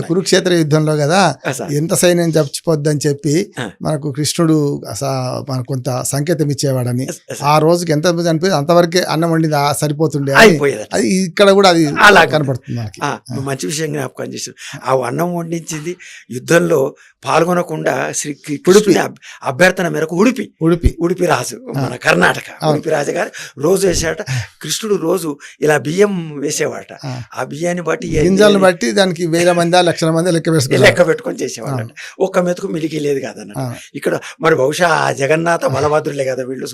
కురుక్షేత్ర యుద్ధంలో కదా ఎంత సైన్యం చచ్చిపోద్దని చెప్పి మనకు కృష్ణుడు మనకు కొంత సంకేతం ఇచ్చేవాడని, ఆ రోజుకి ఎంత చనిపోయింది అంతవరకే అన్నం వండింది సరిపోతుండే, అది ఇక్కడ కూడా అది అలా కనపడుతుంది. మంచి విషయం జ్ఞాపకం చేశారు. ఆ అన్నం వండించింది యుద్ధంలో పాల్గొనకుండా శ్రీ కృష్ణుని అభ్యర్థన మేరకు ఉడిపి రాజు, మన కర్ణాటక ఉడిపి రాజు గారు రోజు వేసేట. కృష్ణుడు రోజు ఇలా బియ్యం వేసేవాట. ఆ బియ్యాన్ని బట్టి గింజలను బట్టి దానికి 1000 మంది 1,00,000 మంది లెక్క పెట్టుకొని చేసేవాళ్ళట. ఒక్క మెతుకు మిలికి లేదు కదన్న. ఇక్కడ మరి బహుశా జగన్నాథ బలభద్రులే కదా వీళ్ళు,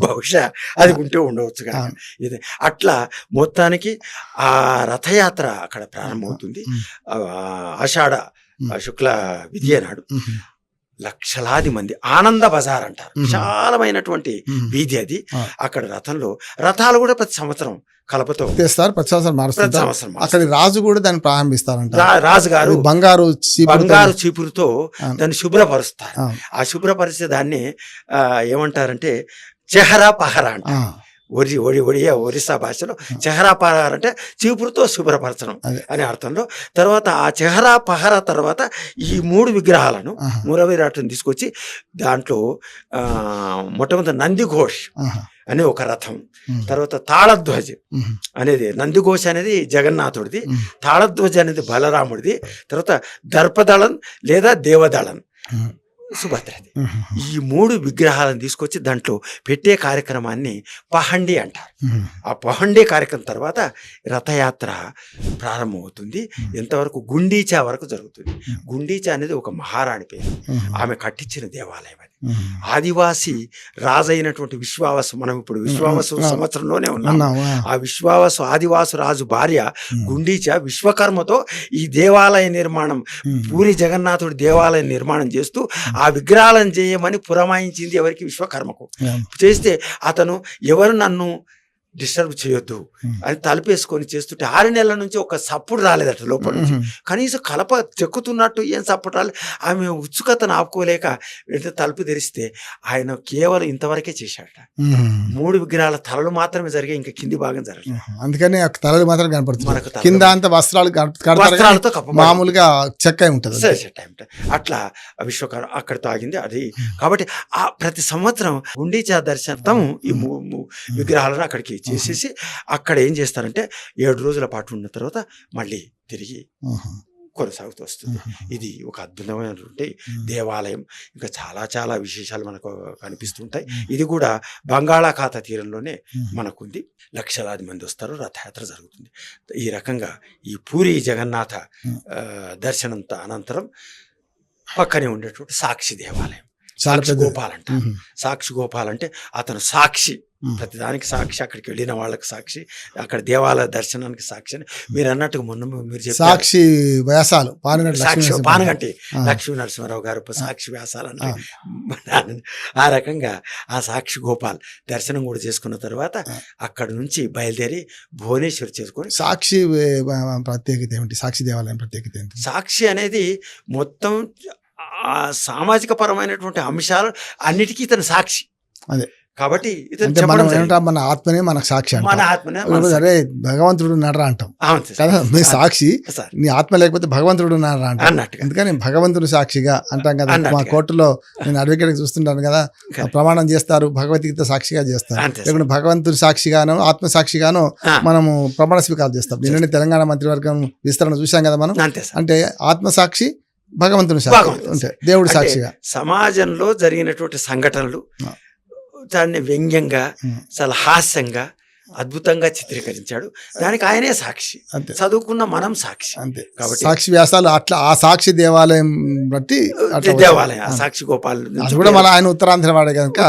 బహుశా అది ఉంటే ఉండవచ్చు కదా. ఇది అట్లా మొత్తానికి ఆ రథయాత్ర అక్కడ ప్రారంభమవుతుంది. ఆషాఢ శుక్ల విద్య నాడు లక్షలాది మంది ఆనంద బజార్ అంటారు, విశాలమైనటువంటి వీధి అది. అక్కడ రథాలు కూడా ప్రతి సంవత్సరం కలపతో తెస్తారు, ప్రతి సంవత్సరం అక్కడ రాజు కూడా దాన్ని ప్రారంభిస్తారంట. రాజుగారు బంగారు చీపురుతో దాన్ని శుభ్రపరుస్తారు. ఆ శుభ్రపరిచే దాన్ని ఏమంటారంటే చెహరా పహరా అంటారు. ఒరిస్సా భాషలో చెహరా పహరా అంటే చీపురుతో శుభ్రపరచడం అనే అర్థంలో. తర్వాత ఆ చెహరా పహరా తర్వాత ఈ 3 విగ్రహాలను మూలవిరాటను తీసుకొచ్చి దాంట్లో మొట్టమొదటి నందిఘోష్ అనే ఒక రథం, తర్వాత తాళధ్వజ్ అనేది నందిఘోష్ అనేది జగన్నాథుడిది, తాళధ్వజ్ అనేది బలరాముడిది, తర్వాత దర్పదళన్ లేదా దేవదళన్ సుభద్రది. ఈ 3 విగ్రహాలను తీసుకొచ్చి దాంట్లో పెట్టే కార్యక్రమాన్ని పహండి అంటారు. ఆ పహండి కార్యక్రమం తర్వాత రథయాత్ర ప్రారంభమవుతుంది. ఎంతవరకు గుండీచా వరకు జరుగుతుంది. గుండీచా అనేది ఒక మహారాణి పేరు, ఆమె కట్టించిన దేవాలయం అది. ఆదివాసి రాజైనటువంటి విశ్వావసు, మనం ఇప్పుడు విశ్వావసు సంవత్సరంలోనే ఉన్నాం. ఆ విశ్వావసు ఆదివాసు రాజు భార్య గుండీచా విశ్వకర్మతో ఈ దేవాలయ నిర్మాణం, పూరి జగన్నాథుడి దేవాలయ నిర్మాణం చేస్తూ ఆ విగ్రహాలను చేయమని పురమాయించింది ఎవరికి? విశ్వకర్మకు. చేస్తే అతను ఎవరు నన్ను డిస్టర్బ్ చేయొద్దు అని తలుపేసుకొని చేస్తుంటే 6 నెలల నుంచి ఒక సప్పుడు రాలేదట లోపల నుంచి. కనీసం కలప చెక్కుతున్నట్టు ఏం సప్పుడు రాలేదు. ఆమె ఉత్సుకతను ఆపుకోలేక వెంటనే తలుపు తెరిస్తే ఆయన కేవలం ఇంతవరకే చేశాడట. 3 విగ్రహాల తలలు మాత్రమే జరిగాయి, ఇంకా కింది భాగం జరగలేదు. అందుకని తలలు మాత్రం కనపడుతుంది, కింద అంత వస్త్రాలతో మామూలుగా చెక్క ఉంటుంది. అట్లా విశ్వకర్మ అక్కడితో ఆగింది అది. కాబట్టి ఆ ప్రతి సంవత్సరం గుండీచా దర్శనం ఈ విగ్రహాలను అక్కడికి చేసేసి అక్కడ ఏం చేస్తారంటే 7 రోజుల పాటు ఉన్న తర్వాత మళ్ళీ తిరిగి కొనసాగుతూ వస్తుంది. ఇది ఒక అద్భుతమైనటువంటి దేవాలయం. ఇంకా చాలా చాలా విశేషాలు మనకు కనిపిస్తుంటాయి. ఇది కూడా బంగాళాఖాత తీరంలోనే మనకుంది. లక్షలాది మంది వస్తారు, రథయాత్ర జరుగుతుంది. ఈ రకంగా ఈ పూరి జగన్నాథ దర్శనం అనంతరం పక్కనే ఉండేటువంటి సాక్షి దేవాలయం, సాక్షి గోపాల్ అంటారు. సాక్షి గోపాల్ అంటే అతను సాక్షి, ప్రతిదానికి సాక్షి, అక్కడికి వెళ్ళిన వాళ్ళకి సాక్షి, అక్కడ దేవాలయ దర్శనానికి సాక్షి అని మీరు అన్నట్టుగా మొన్న మీరు చెప్పారు. సాక్షి వ్యాసాలు పానగంటి లక్ష్మీ నరసింహారావు గారు సాక్షి వ్యాసాలు అంటే ఆ రకంగా ఆ సాక్షి గోపాల్ దర్శనం కూడా చేసుకున్న తర్వాత అక్కడ నుంచి బయలుదేరి భువనేశ్వర్ చేసుకొని. సాక్షి ప్రత్యేకత ఏమిటి? సాక్షి దేవాలయం ప్రత్యేకత ఏంటి? సాక్షి అనేది మొత్తం సామాజిక పరమైనటువంటి అంశాలు అన్నిటికీ ఇతను సాక్షి. అదే కాబట్టి మన ఆత్మనే మనకు సాక్షి, మన ఆత్మనే. అరే భగవంతుడు నడరా అంటాం కదా, మీ సాక్షి, నీ ఆత్మ లేకపోతే భగవంతుడు నడరా అంటాం. ఎందుకని భగవంతుడు సాక్షిగా అంటాం కదా. మా కోర్టులో నేను అడ్వకేట్ చూస్తుంటాను కదా, ప్రమాణం చేస్తారు, భగవద్గీత సాక్షిగా చేస్తారు. లేకుంటే భగవంతుడు సాక్షిగానో ఆత్మ సాక్షిగానో మనము ప్రమాణ స్వీకారం చేస్తాం. నిన్ననే తెలంగాణ మంత్రివర్గం విస్తరణ చూసాం కదా మనం. అంటే ఆత్మ సాక్షి, భగవంతుని సాక్షి, దేవుడు సాక్షిగా. సమాజంలో జరిగినటువంటి సంఘటనలు దాన్ని వ్యంగ్యంగా చాలా హాస్యంగా అద్భుతంగా చిత్రీకరించాడు. దానికి ఆయనే సాక్షి, చదువుకున్న మనం సాక్షి. అంతే కాబట్టి సాక్షి వ్యాసాలు అట్లా ఆ సాక్షి దేవాలయం బట్టి దేవాలయం ఆ సాక్షి గోపాల్ కూడా మన ఆయన ఉత్తరాంధ్ర వాడే కనుక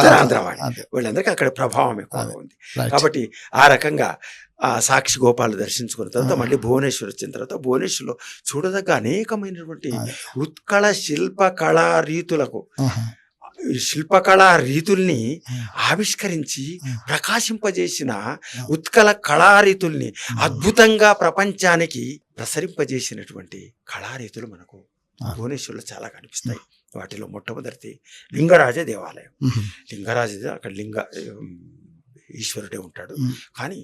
వీళ్ళందరికీ అక్కడ ప్రభావం ఎక్కువ ఉంది. కాబట్టి ఆ రకంగా ఆ సాక్షి గోపాల్ దర్శించుకున్న తర్వాత మళ్ళీ భువనేశ్వర్ వచ్చిన తర్వాత భువనేశ్వర్లో చూడదగ్గ అనేకమైనటువంటి ఉత్కళ శిల్పకళా రీతులకు శిల్పకళా రీతుల్ని ఆవిష్కరించి ప్రకాశింపజేసిన ఉత్కల కళారీతుల్ని అద్భుతంగా ప్రపంచానికి ప్రసరింపజేసినటువంటి కళారీతులు మనకు భువనేశ్వర్లో చాలా కనిపిస్తాయి. వాటిలో మొట్టమొదటి లింగరాజ దేవాలయం. లింగరాజ అక్కడ ఈశ్వరుడే ఉంటాడు, కానీ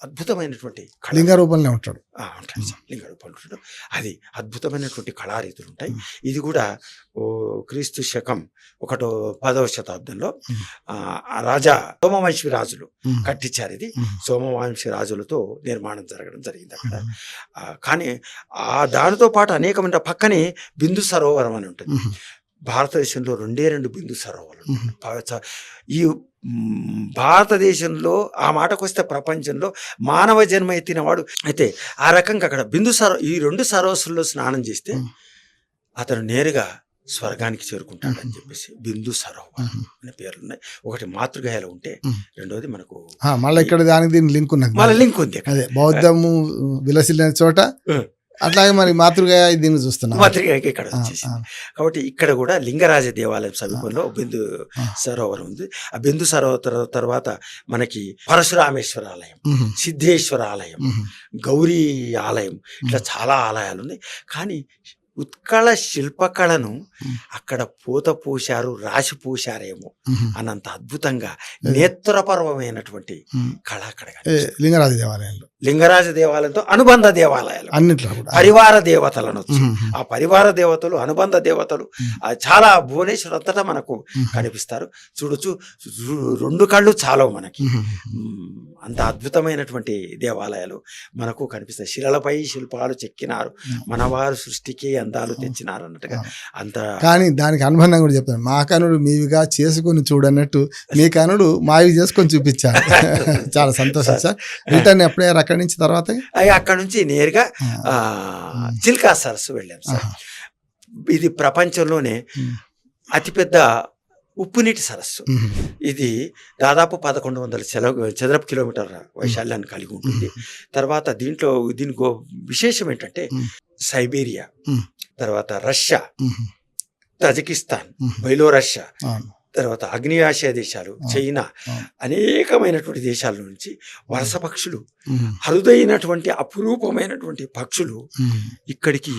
అద్భుతమైనటువంటి లింగ రూపంలో ఉంటాడు. ఉంటాడు సార్, లింగ రూపంలో ఉంటాడు. అది అద్భుతమైనటువంటి కళారీతులు ఉంటాయి. ఇది కూడా క్రీస్తు శకం 10వ శతాబ్దంలో రాజా సోమవంశి రాజులు కట్టించారు. ఇది సోమవంశి రాజులతో నిర్మాణం జరగడం జరిగింది అక్కడ. కానీ దానితో పాటు అనేకమైన పక్కనే బిందు సరోవరం అని ఉంటుంది. భారతదేశంలో 2 బిందు సరోవరాలు. ఈ భారతదేశంలో ఆ మాటకు వస్తే ప్రపంచంలో మానవ జన్మ ఎత్తినవాడు అయితే ఆ రకంగా అక్కడ ఈ 2 సరోవరాల్లో స్నానం చేస్తే అతను నేరుగా స్వర్గానికి చేరుకుంటాడని చెప్పేసి బిందు సరోవరం అనే పేర్లు ఉన్నాయి. ఒకటి మాతృగయాలో ఉంటే, రెండోది మనకు మళ్ళీ ఇక్కడ దానికి దీని లింక్ ఉన్నది. మళ్ళీ లింక్ ఉంది. అదే బౌద్ధము విలసిల్లిన చోట అట్లాగే మరి మాతృగయ దీన్ని చూస్తున్నాం. మాతృగయకి ఇక్కడ వచ్చేసింది. కాబట్టి ఇక్కడ కూడా లింగరాజ దేవాలయం సమీపంలో బిందు సరోవరం ఉంది. ఆ బిందు సరోవర తర్వాత మనకి పరశురామేశ్వర ఆలయం, సిద్ధేశ్వర ఆలయం, గౌరీ ఆలయం, ఇట్లా చాలా ఆలయాలు ఉన్నాయి. కానీ ఉత్కళ శిల్పకళను అక్కడ పూత పూశారు, రాసి పూశారేమో అన్నంత అద్భుతంగా నేత్రపర్వమైనటువంటి కళ అక్కడ లింగరాజ దేవాలయంలో, లింగరాజ దేవాలయంతో అనుబంధ దేవాలయాలు అన్నిట్లో పరివార దేవతలను ఆ పరివార దేవతలు, అనుబంధ దేవతలు చాలా భువనేశ్వర్ అంతటా మనకు కనిపిస్తారు. చూడొచ్చు, 2 కళ్ళు చాలవు మనకి, అంత అద్భుతమైనటువంటి దేవాలయాలు మనకు కనిపిస్తాయి. శిలలపై శిల్పాలు చెక్కినారు, మనవారు సృష్టికి అందాలు తెచ్చినారు అన్నట్టుగా. అంత కానీ దానికి అనుబంధం కూడా చెప్తాను. మా కనుడు మీవిగా చేసుకుని చూడన్నట్టు మీ కనుడు మావి చేసుకొని చూపించారు. చాలా సంతోషం సార్. రిటర్న్ ఎప్పుడయ్యారు అక్కడి నుంచి? తర్వాత అక్కడ నుంచి నేరుగా చిల్కా సరస్సు వెళ్ళాం సార్. ఇది ప్రపంచంలోనే అతిపెద్ద ఉప్పునీటి సరస్సు. ఇది దాదాపు 1100 చదరపు కిలోమీటర్ల వైశాల్యాన్ని కలిగి ఉంటుంది. తర్వాత దీనికి విశేషం ఏంటంటే సైబీరియా, తర్వాత రష్యా, తజికిస్తాన్, బెలోరష్యా, తర్వాత ఆగ్నేయాసియా దేశాలు, చైనా, అనేకమైనటువంటి దేశాల నుంచి వలస పక్షులు, అరుదైనటువంటి అపురూపమైనటువంటి పక్షులు ఇక్కడికి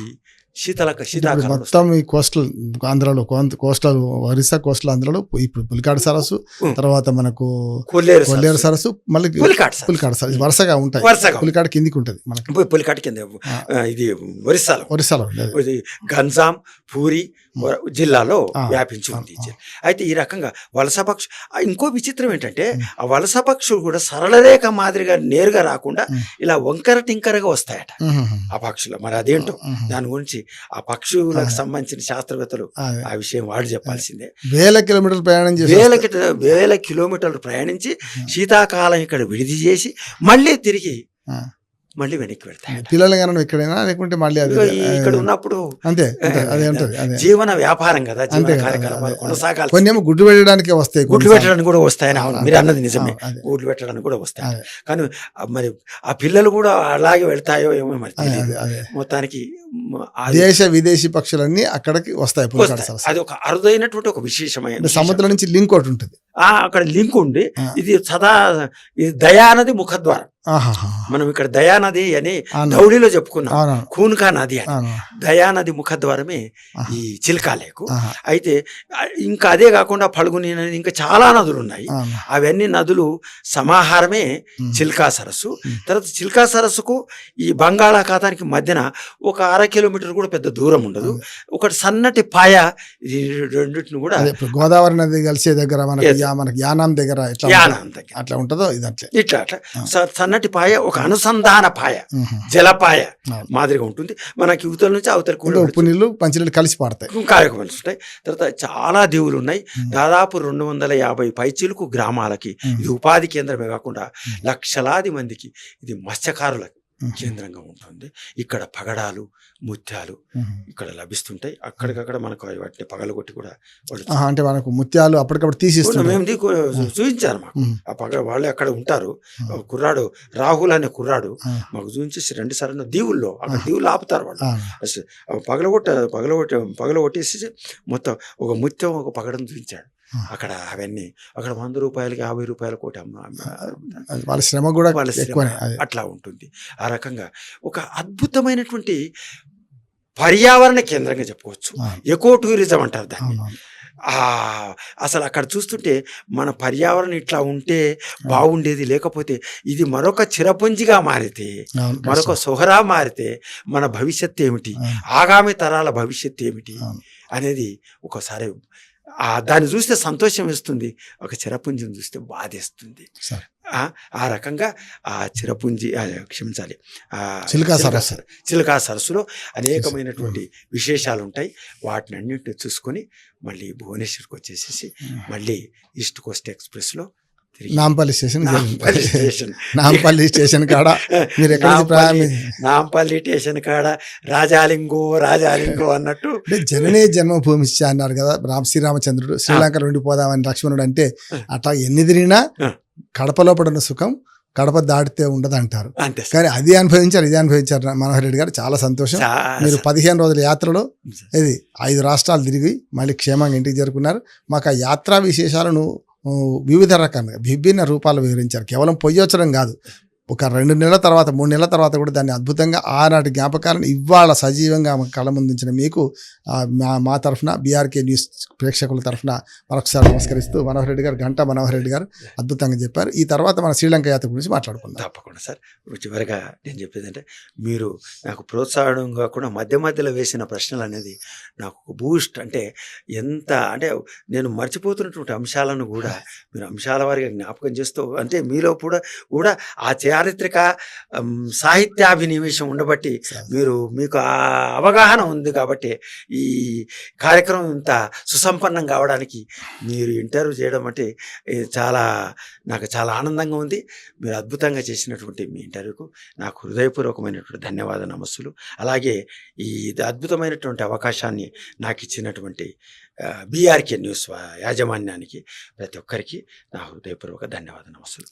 శీతాకాలం మొత్తం ఈ కోస్టల్ ఆంధ్రాలో, కోస్టల్ ఒరిస్సా కోస్టల్ ఆంధ్రాలో ఇప్పుడు పులికాడు సరస్సు, తర్వాత మనకు కొల్లేరు సరస్సు, మళ్ళీ పులికాడు సరస్సు వరుసగా ఉంటాయి. పులికాడు కిందికి ఉంటుంది మనకి, పులికాడు కింద ఇది ఒరిస్సాలో ఇది గంజాం, పూరి జిల్లాలో వ్యాపించి ఉంది. అయితే ఈ రకంగా వలస పక్షు, ఇంకో విచిత్రం ఏంటంటే ఆ వలస పక్షులు కూడా సరళరేఖ మాదిరిగా నేరుగా రాకుండా ఇలా వంకర టింకరగా వస్తాయట ఆ పక్షులు. మరి అదేంటో దాని గురించి ఆ పక్షులకు సంబంధించిన శాస్త్రవేత్తలు ఆ విషయం వాడు చెప్పాల్సిందే. వేల కిలోమీటర్లు ప్రయాణించి శీతాకాలం ఇక్కడ విడిది చేసి మళ్ళీ తిరిగి వెనక్కి వెళ్తాయి. పిల్లలు కానీ ఎక్కడైనా లేకుంటే మళ్ళీ ఇక్కడ ఉన్నప్పుడు అంతే, అదే ఉంటుంది. జీవన వ్యాపారం కదా, జీవన కార్యకలాపాలు కొనసాగాలి. కొన్ని గుడ్లు పెట్టడానికి వస్తాయి, గుడ్లు పెట్టడానికి కూడా వస్తాయని మీరు అన్నది నిజమే, గుడ్లు పెట్టడానికి కూడా వస్తాయి. కానీ మరి ఆ పిల్లలు కూడా అలాగే వెళ్తాయో ఏమో మరి మొత్తానికి దేశ విదేశీ పక్షులన్నీ అక్కడికి వస్తాయి. అది ఒక అరుదైనటువంటి ఒక విశేషమైన సముద్రం నుంచి లింక్ ఒకటి ఉంటుంది అక్కడ, లింక్ ఉండి ఇది ఇది దయానది ముఖద్వారం. మనం ఇక్కడ దయానది అని దౌడిలో చెప్పుకున్నాం, కూన్కా నది అని. దయానది ముఖద్వారమే ఈ చిల్కా లేకు. అయితే ఇంకా అదే కాకుండా ఫల్గుని నది, ఇంకా చాలా నదులు ఉన్నాయి. అవన్నీ నదులు సమాహారమే చిల్కా సరస్సు. తర్వాత చిల్కా సరస్సుకు ఈ బంగాళాఖాతానికి మధ్యన ఒక 1/2 కిలోమీటర్ కూడా పెద్ద దూరం ఉండదు. ఒకటి సన్నటి పాయ, రెండింటిని కూడా గోదావరి నది కలిసే దగ్గర మనకి యానాం దగ్గర అట్లా ఉంటుందో ఇది ఇట్లా సన్నటి పాయ, ఒక అనుసంధాన పాయ, జలపాయ మాదిరిగా ఉంటుంది. మనకి యువతల నుంచి అవతల ఉప్పు నీళ్లు మంచినీళ్ళు కలిసి పాడతాయి, కార్యక్రమాలు. తర్వాత చాలా దీవులు ఉన్నాయి. దాదాపు 250 పైచీలకు గ్రామాలకి ఇది ఉపాధి కేంద్రమే కాకుండా లక్షలాది మందికి ఇది మత్స్యకారుల కేంద్రంగా ఉంటుంది. ఇక్కడ పగడాలు, ముత్యాలు ఇక్కడ లభిస్తుంటాయి. అక్కడికక్కడ మనకు వాటిని పగలగొట్టి కూడా అంటే మనకు ముత్యాలు అప్పటికప్పుడు తీసిస్తున్నాం. మేము చూపించారు మాకు ఆ వాళ్ళే అక్కడ ఉంటారు. కుర్రాడు రాహుల్ అనే కుర్రాడు మాకు చూపించేసి 2 సార్లు దీవుల్లో, అక్కడ దీవులు ఆపుతారు వాళ్ళు, పగలగొట్టేసి మొత్తం ఒక ముత్యం, ఒక పగడం చూపించాడు అక్కడ. అవన్నీ అక్కడ 100 రూపాయలకి 50 రూపాయల కోటి వాళ్ళ శ్రమ కూడా అట్లా ఉంటుంది. ఆ రకంగా ఒక అద్భుతమైనటువంటి పర్యావరణ కేంద్రంగా చెప్పుకోవచ్చు. ఎకో టూరిజం అంటారు దాన్ని. అసలు అక్కడ చూస్తుంటే మన పర్యావరణం ఇట్లా ఉంటే బాగుండేది, లేకపోతే ఇది మరొక చిరపుంజిగా మారితే, మరొక సుహరా మారితే మన భవిష్యత్తు ఏమిటి, ఆగామి తరాల భవిష్యత్తు ఏమిటి అనేది ఒకసారి దాన్ని చూస్తే సంతోషం వేస్తుంది, ఒక చిరపుంజిని చూస్తే బాధేస్తుంది. ఆ రకంగా ఆ చిరపుంజి క్షమించాలి చిలుకా సరస్సులో అనేకమైనటువంటి విశేషాలు ఉంటాయి. వాటిని అన్నింటినీ చూసుకొని మళ్ళీ భువనేశ్వర్కి వచ్చేసేసి మళ్ళీ ఈస్ట్ కోస్ట్ ఎక్స్ప్రెస్లో నాంపల్లి స్టేషన్ కాడ మీరు నాంపల్లి స్టేషన్ కాడ రాజాలింగో అన్నట్టు జననే జన్మభూమి అన్నారు కదా శ్రీరామచంద్రుడు. శ్రీలంకలో ఉండిపోదామని లక్ష్మణుడు అంటే అట్లా ఎన్ని తిరిగినా కడపలో పడిన సుఖం కడప దాటితే ఉండదు అంటారు. కానీ అది అనుభవించారు, ఇది అనుభవించారు మనోహర్ రెడ్డి గారు. చాలా సంతోషం. మీరు 15 రోజుల యాత్రలో ఇది 5 రాష్ట్రాలు తిరిగి మళ్ళీ క్షేమంగా ఇంటికి చేరుకున్నారు. మాకు ఆ యాత్రా విశేషాలను వివిధ రకాలుగా విభిన్న రూపాలు వివరించారు. కేవలం పొయ్యొచ్చడం కాదు, ఒక 2 నెలల తర్వాత 3 నెలల తర్వాత కూడా దాన్ని అద్భుతంగా ఆనాటి జ్ఞాపకాలను ఇవాళ సజీవంగా కళ్ళ ముందుంచిన మీకు మా తరఫున బీఆర్కే న్యూస్ ప్రేక్షకుల తరఫున మరొకసారి నమస్కరిస్తూ, మనోహర్ రెడ్డి గారు, గంటా మనోహర్ రెడ్డి గారు అద్భుతంగా చెప్పారు. ఈ తర్వాత మన శ్రీలంక యాత్ర గురించి మాట్లాడుకుందాం. తప్పకుండా సార్. చివరిగా నేను చెప్పేది అంటే, మీరు నాకు ప్రోత్సాహంగా కూడా మధ్య మధ్యలో వేసిన ప్రశ్నలు అనేది నాకు ఒక బూస్ట్. అంటే ఎంత అంటే నేను మర్చిపోతున్నటువంటి అంశాలను కూడా మీరు అంశాల వారిగా జ్ఞాపకం చేస్తూ, అంటే మీలో కూడా ఆ చారిత్రక సాహిత్యాభినివేశం ఉండబట్టి మీకు ఆ అవగాహన ఉంది కాబట్టి ఈ కార్యక్రమం ఇంత సుసంపన్నం కావడానికి మీరు ఇంటర్వ్యూ చేయడం అంటే నాకు చాలా ఆనందంగా ఉంది. మీరు అద్భుతంగా చేసినటువంటి మీ ఇంటర్వ్యూకు నాకు హృదయపూర్వకమైనటువంటి ధన్యవాద నమస్సులు. అలాగే ఈ అద్భుతమైనటువంటి అవకాశాన్ని నాకు ఇచ్చినటువంటి బీఆర్కే న్యూస్ యాజమాన్యానికి ప్రతి ఒక్కరికి నా హృదయపూర్వక ధన్యవాద నమస్సులు.